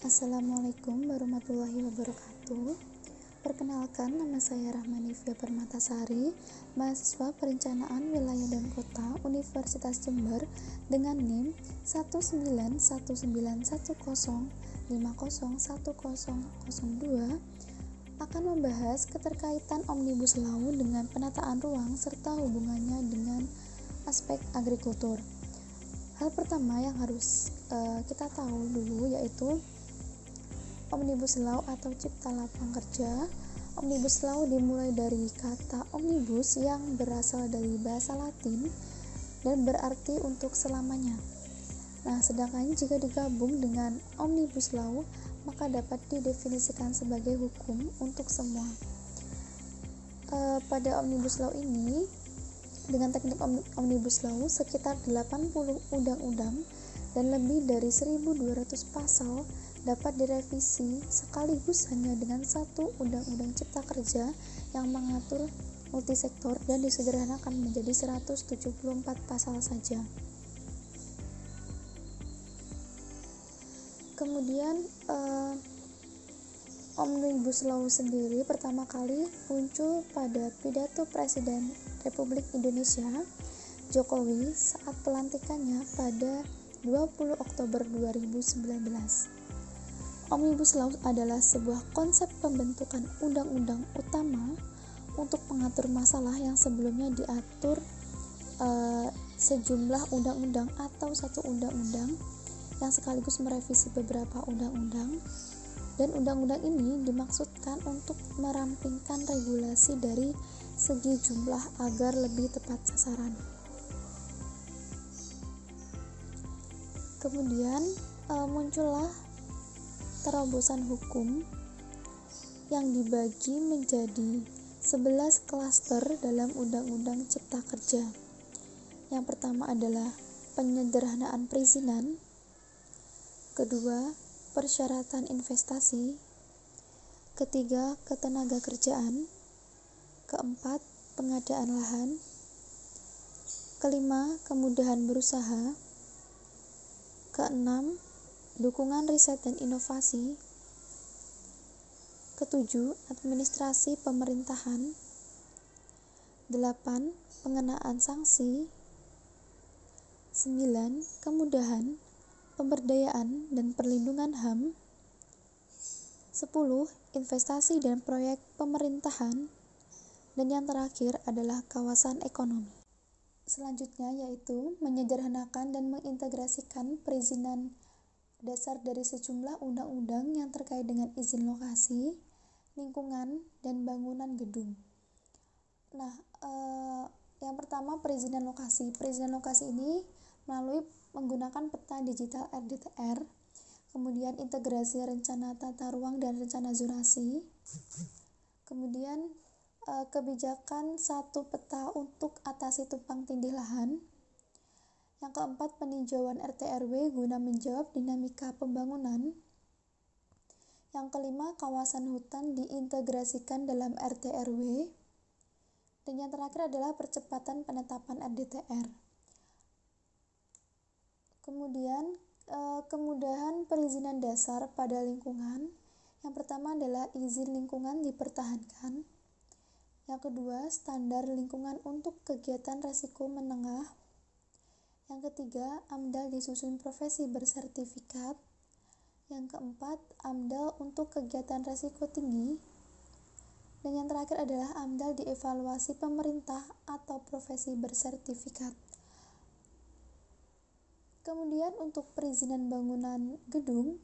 Assalamualaikum warahmatullahi wabarakatuh. Perkenalkan, nama saya Rahmanifia Permatasari, mahasiswa Perencanaan Wilayah dan Kota Universitas Jember dengan NIM 19191050102 akan membahas keterkaitan Omnibus Law dengan penataan ruang serta hubungannya dengan aspek agrikultur. Hal pertama yang harus kita tahu dulu yaitu Omnibus Law atau Cipta Lapangan Kerja. Omnibus Law dimulai dari kata omnibus yang berasal dari bahasa Latin dan berarti untuk selamanya. Nah, sedangkan jika digabung dengan Omnibus Law, maka dapat didefinisikan sebagai hukum untuk semua. Pada Omnibus Law ini, dengan teknik Omnibus Law, sekitar 80 undang-undang dan lebih dari 1.200 pasal dapat direvisi sekaligus hanya dengan satu Undang-Undang Cipta Kerja yang mengatur multisektor dan disederhanakan menjadi 174 pasal saja. Kemudian Omnibus Law sendiri pertama kali muncul pada pidato Presiden Republik Indonesia Jokowi saat pelantikannya pada 20 Oktober 2019. Omnibus Law adalah sebuah konsep pembentukan undang-undang utama untuk mengatur masalah yang sebelumnya diatur sejumlah undang-undang atau satu undang-undang yang sekaligus merevisi beberapa undang-undang, dan undang-undang ini dimaksudkan untuk merampingkan regulasi dari segi jumlah agar lebih tepat sasaran. Kemudian muncullah terobosan hukum yang dibagi menjadi 11 klaster dalam Undang-Undang Cipta Kerja. Yang pertama adalah penyederhanaan perizinan, kedua persyaratan investasi, ketiga ketenagakerjaan, keempat pengadaan lahan, kelima kemudahan berusaha, keenam dukungan riset dan inovasi, ketujuh administrasi pemerintahan, 8 pengenaan sanksi, 9 kemudahan pemberdayaan dan perlindungan HAM, 10 investasi dan proyek pemerintahan, dan yang terakhir adalah kawasan ekonomi. Selanjutnya yaitu menyederhanakan dan mengintegrasikan perizinan dasar dari sejumlah undang-undang yang terkait dengan izin lokasi, lingkungan, dan bangunan gedung. Nah, yang pertama perizinan lokasi. Perizinan lokasi ini melalui menggunakan peta digital RDTR, kemudian integrasi rencana tata ruang dan rencana zonasi, kemudian kebijakan satu peta untuk atasi tumpang tindih lahan. Yang keempat, peninjauan RT/RW guna menjawab dinamika pembangunan. Yang kelima, kawasan hutan diintegrasikan dalam RT/RW. Dan yang terakhir adalah percepatan penetapan RDTR. Kemudian, kemudahan perizinan dasar pada lingkungan. Yang pertama adalah izin lingkungan dipertahankan. Yang kedua, standar lingkungan untuk kegiatan resiko menengah. Yang ketiga, AMDAL disusun profesi bersertifikat. Yang keempat, AMDAL untuk kegiatan resiko tinggi. Dan yang terakhir adalah AMDAL dievaluasi pemerintah atau profesi bersertifikat. Kemudian untuk perizinan bangunan gedung,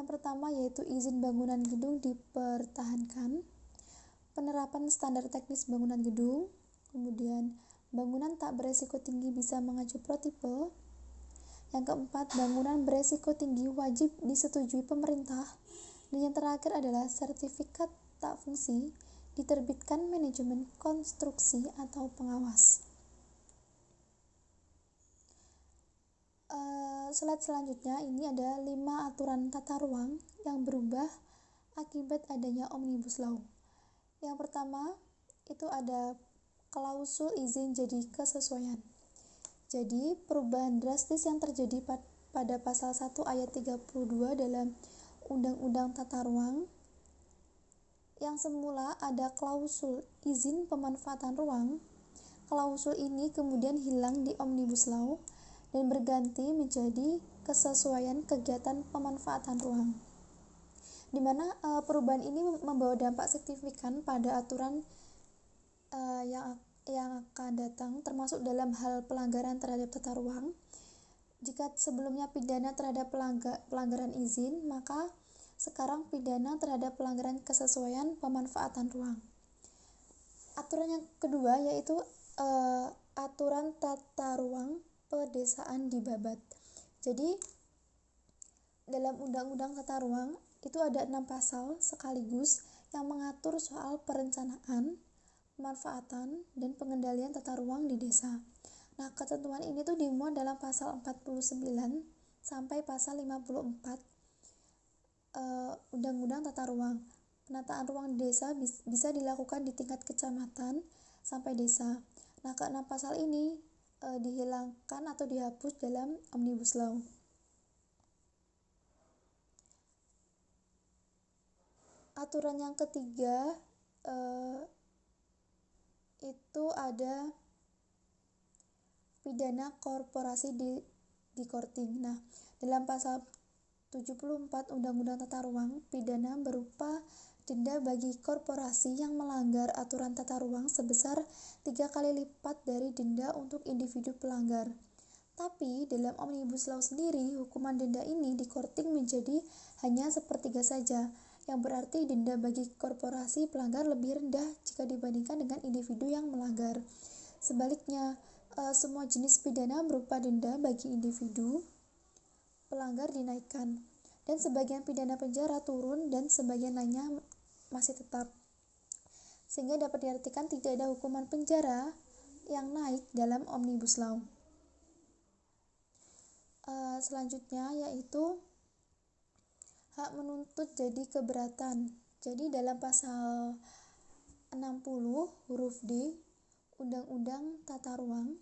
yang pertama yaitu izin bangunan gedung dipertahankan, penerapan standar teknis bangunan gedung, kemudian bangunan tak beresiko tinggi bisa mengacu protipe. Yang keempat, bangunan beresiko tinggi wajib disetujui pemerintah. Dan yang terakhir adalah sertifikat tak fungsi diterbitkan manajemen konstruksi atau pengawas. Slide selanjutnya ini ada 5 aturan tata ruang yang berubah akibat adanya Omnibus Law. Yang pertama itu ada klausul izin jadi kesesuaian. Jadi, perubahan drastis yang terjadi pada pasal 1 ayat 32 dalam Undang-Undang Tata Ruang yang semula ada klausul izin pemanfaatan ruang. Klausul ini kemudian hilang di Omnibus Law dan berganti menjadi kesesuaian kegiatan pemanfaatan ruang, di mana perubahan ini membawa dampak signifikan pada aturan yang akan datang, termasuk dalam hal pelanggaran terhadap tata ruang. Jika sebelumnya pidana terhadap pelanggaran izin, maka sekarang pidana terhadap pelanggaran kesesuaian pemanfaatan ruang. Aturan yang kedua yaitu aturan tata ruang pedesaan di Babat. Jadi dalam Undang-Undang Tata Ruang itu ada 6 pasal sekaligus yang mengatur soal perencanaan, pemanfaatan, dan pengendalian tata ruang di desa. Nah, ketentuan ini tuh dimuat dalam pasal 49 sampai pasal 54 Undang-Undang Tata Ruang. Penataan ruang di desa bisa dilakukan di tingkat kecamatan sampai desa. Nah, ke-6 pasal ini dihilangkan atau dihapus dalam Omnibus Law. Aturan yang ketiga itu ada pidana korporasi di Korting. Nah, dalam pasal 74 Undang-Undang Tata Ruang, pidana berupa denda bagi korporasi yang melanggar aturan tata ruang sebesar 3 kali lipat dari denda untuk individu pelanggar. Tapi dalam Omnibus Law sendiri, hukuman denda ini di Korting menjadi hanya sepertiga saja, yang berarti denda bagi korporasi pelanggar lebih rendah jika dibandingkan dengan individu yang melanggar. Sebaliknya, semua jenis pidana berupa denda bagi individu pelanggar dinaikkan, dan sebagian pidana penjara turun dan sebagian lainnya masih tetap. Sehingga dapat diartikan tidak ada hukuman penjara yang naik dalam Omnibus Law. Selanjutnya yaitu hak menuntut jadi keberatan. Jadi dalam pasal 60 huruf D Undang-Undang Tata Ruang,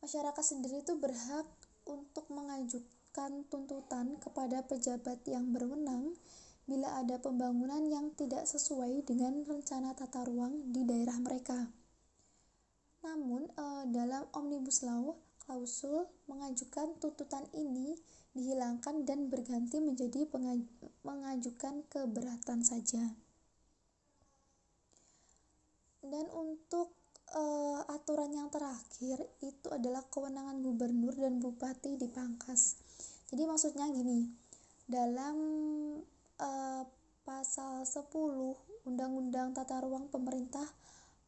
masyarakat sendiri itu berhak untuk mengajukan tuntutan kepada pejabat yang berwenang bila ada pembangunan yang tidak sesuai dengan rencana tata ruang di daerah mereka. Namun dalam Omnibus Law, klausul mengajukan tuntutan ini dihilangkan dan berganti menjadi mengajukan keberatan saja. Dan untuk aturan yang terakhir itu adalah kewenangan gubernur dan bupati dipangkas. Jadi maksudnya gini, dalam pasal 10 Undang-Undang Tata Ruang Pemerintah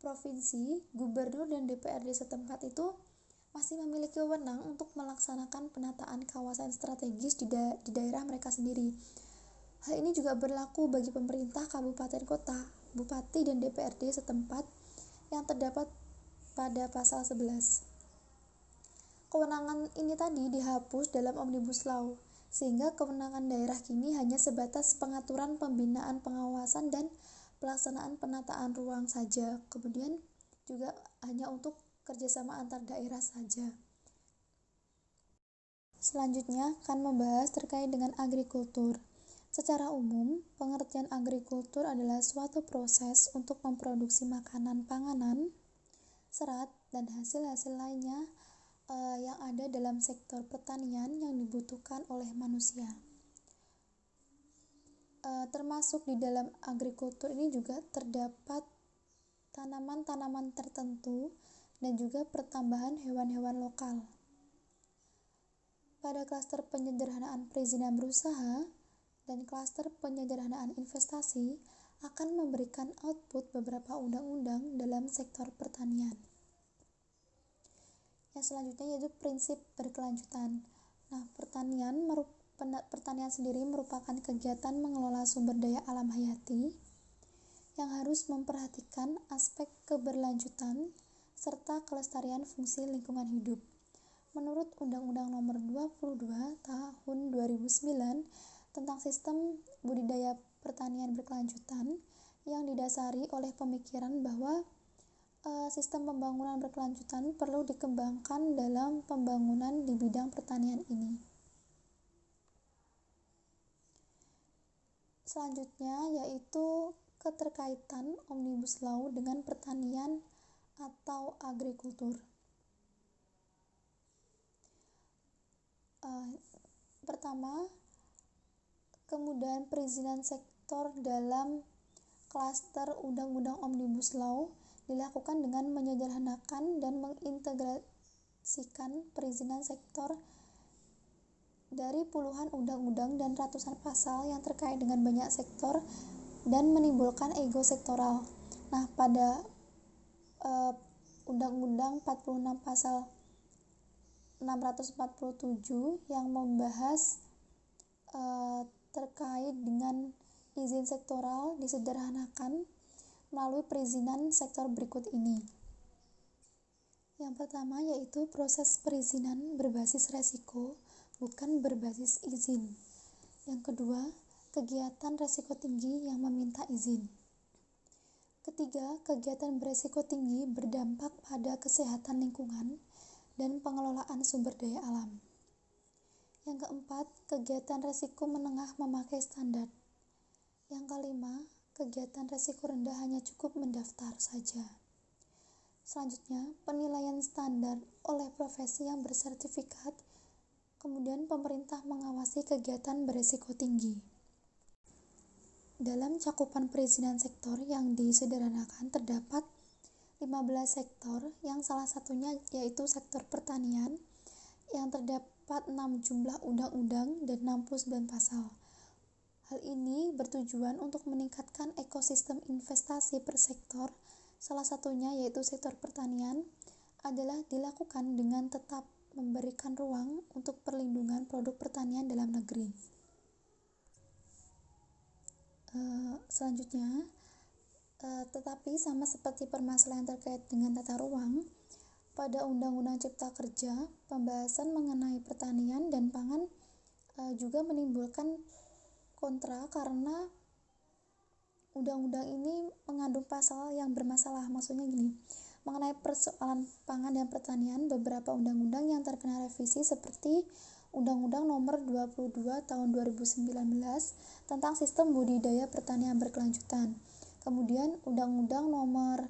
Provinsi, gubernur dan DPRD setempat itu masih memiliki wewenang untuk melaksanakan penataan kawasan strategis di daerah mereka sendiri. Hal ini juga berlaku bagi pemerintah kabupaten kota, bupati dan DPRD setempat yang terdapat pada pasal 11. Kewenangan ini tadi dihapus dalam Omnibus Law, sehingga kewenangan daerah kini hanya sebatas pengaturan pembinaan pengawasan dan pelaksanaan penataan ruang saja, kemudian juga hanya untuk kerjasama antar daerah saja. Selanjutnya akan membahas terkait dengan agrikultur. Secara umum, pengertian agrikultur adalah suatu proses untuk memproduksi makanan panganan, serat, dan hasil-hasil lainnya yang ada dalam sektor pertanian yang dibutuhkan oleh manusia. Termasuk di dalam agrikultur ini juga terdapat tanaman-tanaman tertentu dan juga pertambahan hewan-hewan lokal. Pada klaster penyederhanaan perizinan berusaha dan klaster penyederhanaan investasi akan memberikan output beberapa undang-undang dalam sektor pertanian. Yang selanjutnya yaitu prinsip berkelanjutan. Nah, pertanian sendiri merupakan kegiatan mengelola sumber daya alam hayati yang harus memperhatikan aspek keberlanjutan serta kelestarian fungsi lingkungan hidup. Menurut Undang-Undang Nomor 22 Tahun 2009 tentang Sistem Budidaya Pertanian Berkelanjutan, yang didasari oleh pemikiran bahwa sistem pembangunan berkelanjutan perlu dikembangkan dalam pembangunan di bidang pertanian ini. Selanjutnya yaitu keterkaitan Omnibus Law dengan pertanian atau agrikultur. Pertama, kemudahan perizinan sektor dalam klaster Undang-Undang Omnibus Law dilakukan dengan menyederhanakan dan mengintegrasikan perizinan sektor dari puluhan undang-undang dan ratusan pasal yang terkait dengan banyak sektor dan menimbulkan ego sektoral. Nah, pada Undang-Undang 46 pasal 647 yang membahas terkait dengan izin sektoral disederhanakan melalui perizinan sektor berikut ini. Yang pertama yaitu proses perizinan berbasis resiko, bukan berbasis izin. Yang kedua, kegiatan resiko tinggi yang meminta izin. Ketiga, kegiatan beresiko tinggi berdampak pada kesehatan lingkungan dan pengelolaan sumber daya alam. Yang keempat, kegiatan resiko menengah memakai standar. Yang kelima, kegiatan resiko rendah hanya cukup mendaftar saja. Selanjutnya, penilaian standar oleh profesi yang bersertifikat. Kemudian pemerintah mengawasi kegiatan beresiko tinggi. Dalam cakupan perizinan sektor yang disederhanakan terdapat 15 sektor yang salah satunya yaitu sektor pertanian yang terdapat 6 jumlah undang-undang dan 69 pasal. Hal ini bertujuan untuk meningkatkan ekosistem investasi per sektor, salah satunya yaitu sektor pertanian adalah dilakukan dengan tetap memberikan ruang untuk perlindungan produk pertanian dalam negeri. Selanjutnya, tetapi sama seperti permasalahan terkait dengan tata ruang, pada Undang-Undang Cipta Kerja, pembahasan mengenai pertanian dan pangan juga menimbulkan kontra karena undang-undang ini mengandung pasal yang bermasalah. Maksudnya gini, mengenai persoalan pangan dan pertanian, beberapa undang-undang yang terkena revisi seperti Undang-Undang Nomor 22 Tahun 2019 tentang Sistem Budidaya Pertanian Berkelanjutan. Kemudian Undang-Undang Nomor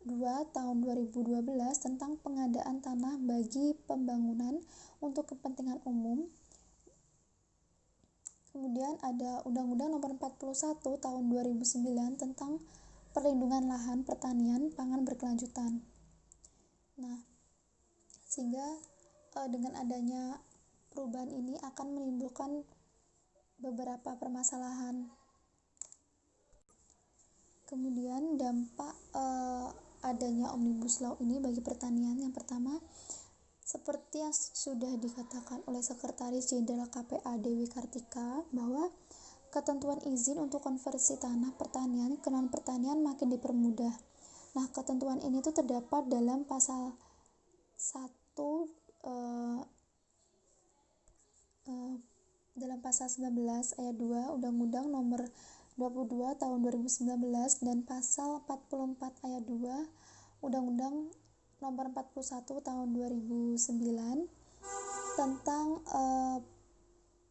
2 Tahun 2012 tentang pengadaan tanah bagi pembangunan untuk kepentingan umum. Kemudian ada Undang-Undang Nomor 41 Tahun 2009 tentang perlindungan lahan pertanian pangan berkelanjutan. Nah, sehingga dengan adanya perubahan ini akan menimbulkan beberapa permasalahan. Kemudian dampak adanya Omnibus Law ini bagi pertanian, yang pertama, seperti yang sudah dikatakan oleh Sekretaris Jenderal KPA Dewi Kartika bahwa ketentuan izin untuk konversi tanah pertanian ke non-pertanian makin dipermudah. Nah, ketentuan ini tuh terdapat dalam pasal 1 dalam pasal 19 ayat 2 Undang-Undang Nomor 22 Tahun 2019 dan pasal 44 ayat 2 Undang-Undang Nomor 41 Tahun 2009 tentang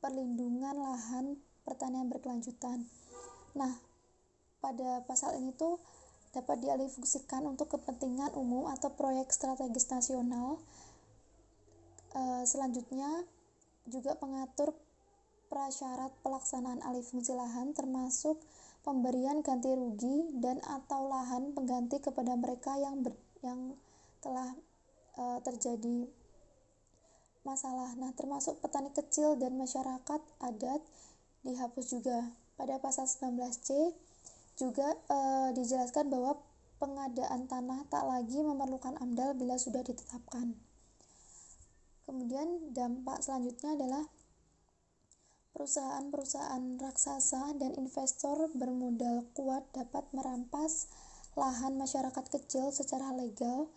perlindungan lahan pertanian berkelanjutan. Nah, pada pasal ini tuh dapat dialihfungsikan untuk kepentingan umum atau proyek strategis nasional. Selanjutnya juga mengatur prasyarat pelaksanaan alih fungsi lahan termasuk pemberian ganti rugi dan atau lahan pengganti kepada mereka yang telah terjadi masalah. Nah, termasuk petani kecil dan masyarakat adat dihapus juga. Pada pasal 19C juga dijelaskan bahwa pengadaan tanah tak lagi memerlukan AMDAL bila sudah ditetapkan. Kemudian dampak selanjutnya adalah perusahaan-perusahaan raksasa dan investor bermodal kuat dapat merampas lahan masyarakat kecil secara legal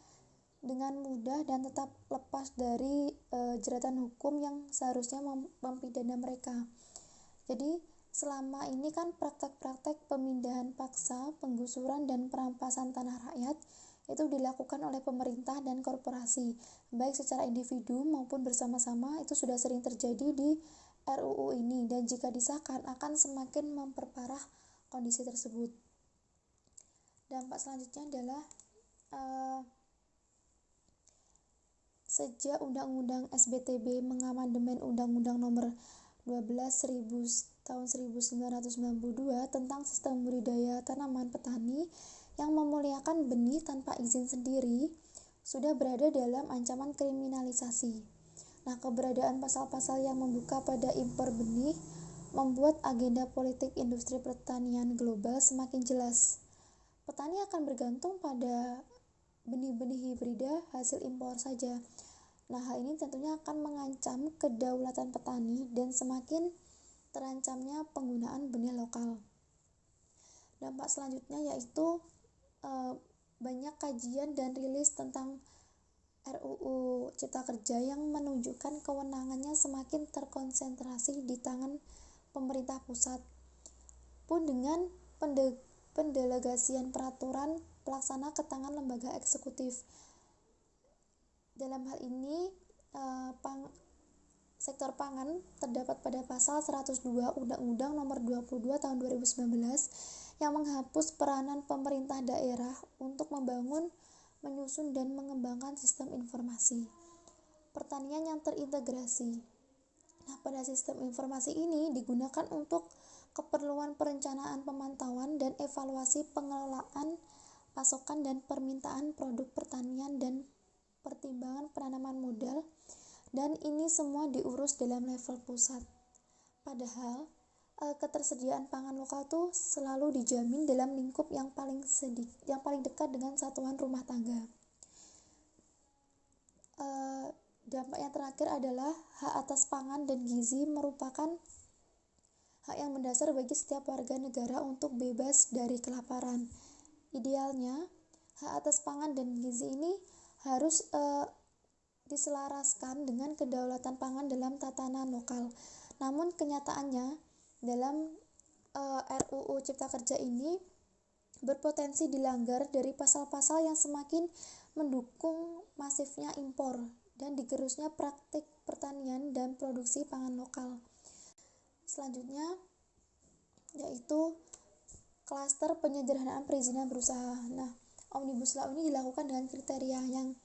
dengan mudah dan tetap lepas dari jeratan hukum yang seharusnya mempidana mereka. Jadi selama ini kan praktek-praktek pemindahan paksa, penggusuran dan perampasan tanah rakyat itu dilakukan oleh pemerintah dan korporasi, baik secara individu maupun bersama-sama. Itu sudah sering terjadi di RUU ini, dan jika disahkan akan semakin memperparah kondisi tersebut. Dampak selanjutnya adalah sejak Undang-Undang SBTB mengamandemen Undang-Undang Nomor 12 tahun 1992 tentang sistem budidaya tanaman petani yang memuliakan benih tanpa izin sendiri sudah berada dalam ancaman kriminalisasi. Nah, keberadaan pasal-pasal yang membuka pada impor benih membuat agenda politik industri pertanian global semakin jelas. Petani akan bergantung pada benih-benih hibrida hasil impor saja. Nah, hal ini tentunya akan mengancam kedaulatan petani dan semakin terancamnya penggunaan benih lokal. Dampak selanjutnya yaitu banyak kajian dan rilis tentang RUU Cipta Kerja yang menunjukkan kewenangannya semakin terkonsentrasi di tangan pemerintah pusat, pun dengan pendelegasian peraturan pelaksana ke tangan lembaga eksekutif. Dalam hal ini, sektor pangan terdapat pada pasal 102 Undang-Undang Nomor 22 Tahun 2019 yang menghapus peranan pemerintah daerah untuk membangun, menyusun, dan mengembangkan sistem informasi pertanian yang terintegrasi. Nah, pada sistem informasi ini digunakan untuk keperluan perencanaan, pemantauan, dan evaluasi pengelolaan pasokan dan permintaan produk pertanian dan pertimbangan penanaman modal, dan ini semua diurus dalam level pusat. Padahal ketersediaan pangan lokal tuh selalu dijamin dalam lingkup yang paling dekat dengan satuan rumah tangga. Dampak yang terakhir adalah hak atas pangan dan gizi merupakan hak yang mendasar bagi setiap warga negara untuk bebas dari kelaparan. Idealnya, hak atas pangan dan gizi ini harus diselaraskan dengan kedaulatan pangan dalam tatanan lokal. Namun kenyataannya dalam RUU Cipta Kerja ini berpotensi dilanggar dari pasal-pasal yang semakin mendukung masifnya impor dan digerusnya praktik pertanian dan produksi pangan lokal. Selanjutnya yaitu klaster penyederhanaan perizinan berusaha. Nah, Omnibus Law ini dilakukan dengan kriteria yang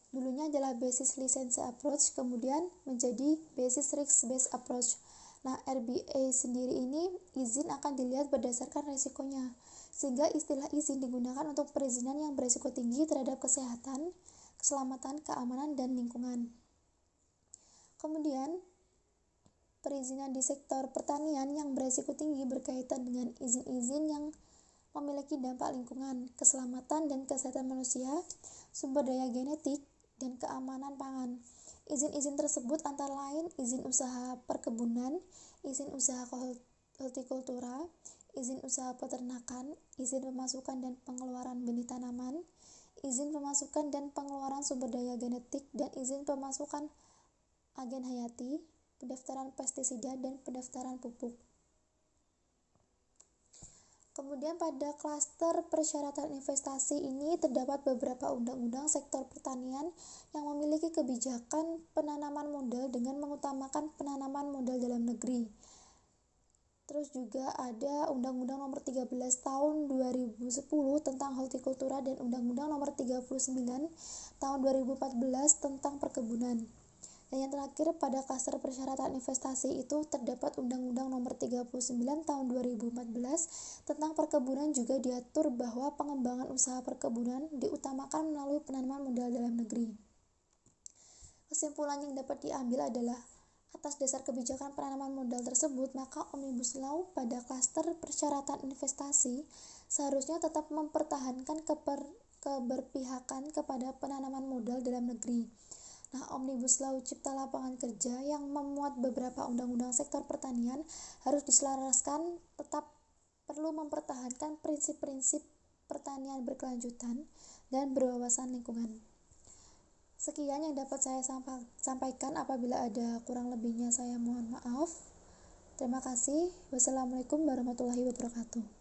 dulunya adalah basis lisensi approach, kemudian menjadi basis risk based approach. Nah, RBA sendiri ini izin akan dilihat berdasarkan resikonya, sehingga istilah izin digunakan untuk perizinan yang berisiko tinggi terhadap kesehatan, keselamatan, keamanan, dan lingkungan. Kemudian, perizinan di sektor pertanian yang berisiko tinggi berkaitan dengan izin-izin yang memiliki dampak lingkungan, keselamatan dan kesehatan manusia, sumber daya genetik, dan keamanan pangan. Izin-izin tersebut antara lain izin usaha perkebunan, izin usaha hortikultura, izin usaha peternakan, izin pemasukan dan pengeluaran benih tanaman, izin pemasukan dan pengeluaran sumber daya genetik, dan izin pemasukan agen hayati, pendaftaran pestisida, dan pendaftaran pupuk. Kemudian pada klaster persyaratan investasi ini terdapat beberapa undang-undang sektor pertanian yang memiliki kebijakan penanaman modal dengan mengutamakan penanaman modal dalam negeri. Terus juga ada Undang-Undang Nomor 13 Tahun 2010 tentang hortikultura dan Undang-Undang Nomor 39 Tahun 2014 tentang perkebunan. Dan yang terakhir pada klaster persyaratan investasi itu terdapat Undang-Undang Nomor 39 Tahun 2014 tentang perkebunan. Juga diatur bahwa pengembangan usaha perkebunan diutamakan melalui penanaman modal dalam negeri. Kesimpulan yang dapat diambil adalah atas dasar kebijakan penanaman modal tersebut, maka Omnibus Law pada klaster persyaratan investasi seharusnya tetap mempertahankan keberpihakan kepada penanaman modal dalam negeri. Nah, Omnibus Law Cipta Lapangan Kerja yang memuat beberapa undang-undang sektor pertanian harus diselaraskan, tetap perlu mempertahankan prinsip-prinsip pertanian berkelanjutan dan berwawasan lingkungan. Sekian yang dapat saya sampaikan. Apabila ada kurang lebihnya saya mohon maaf. Terima kasih. Wassalamualaikum warahmatullahi wabarakatuh.